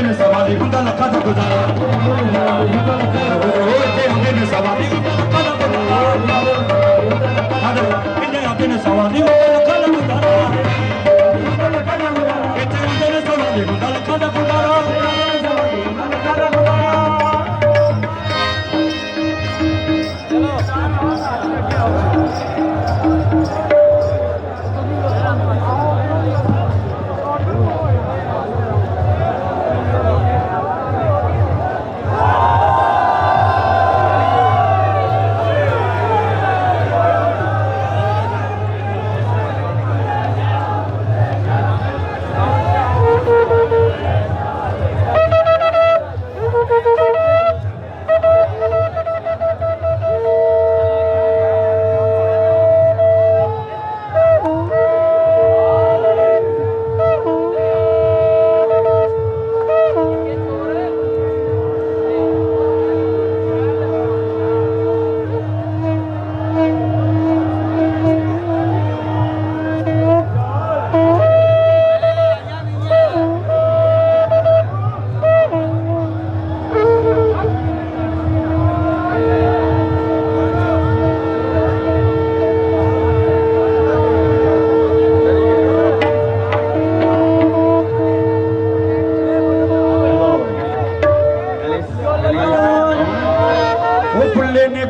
ने सवाली हुंदा लखा दा गुजारा इत्थे आंदे ने सवाली हुंदा लखा दा गुजारा इत्थे आंदे ने सवाली हुंदा लखा दा गुजारा इत्थे आंदे ने सवाली हुंदा लखा दा गुजारा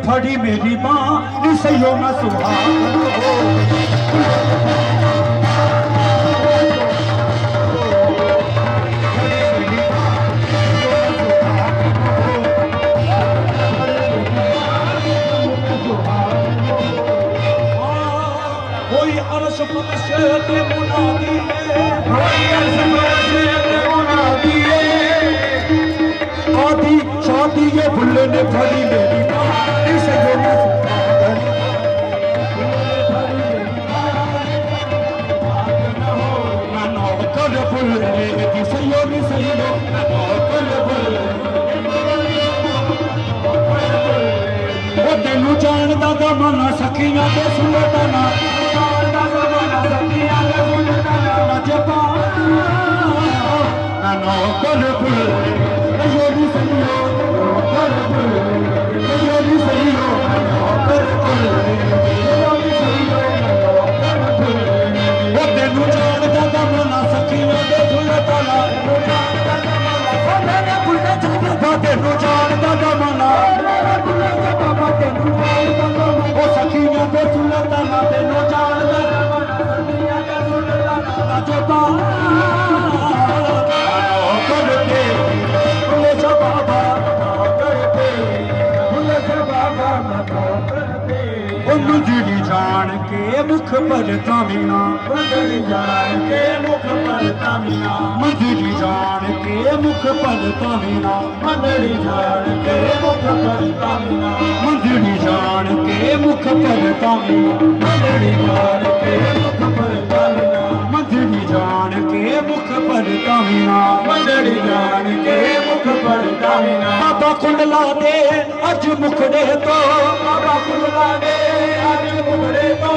फड़ी मेरी माँ निसयो न सुहाग कोई अर्श फर्श ते मुनादी आधी शादी ये भुल्ले ने फड़ी मेरी तेनू जानदा जमाना सखियां ते सुलताना जपा नौकर योरी सही तेनू जानदा जमाना सखियां ते सुलताना तेनू जानदा जमाना ओ सखियां ते सुलताना तेनू जानदा जमाना जपा करके भुले जा बाबा करके भुले जा बाबा करके ओ मुंजड़ी जान के मुख पर तामीना मुंजड़ी जान के मुख पर तामीना मुंजड़ी जान के मुख पर तामीना मुंजड़ी जान के मुख पर तामीना मुंजड़ी जान के मुख पर तामीना मुंजड़ी जान के मुख पर तामीना मुंजड़ी जान के मुख पर तामीना मुंजड़ी जान के मुख पर तामीना बाबा कुंडला दे अज मुखड़े तो बाबा कुंडला दे अज मुखड़े तो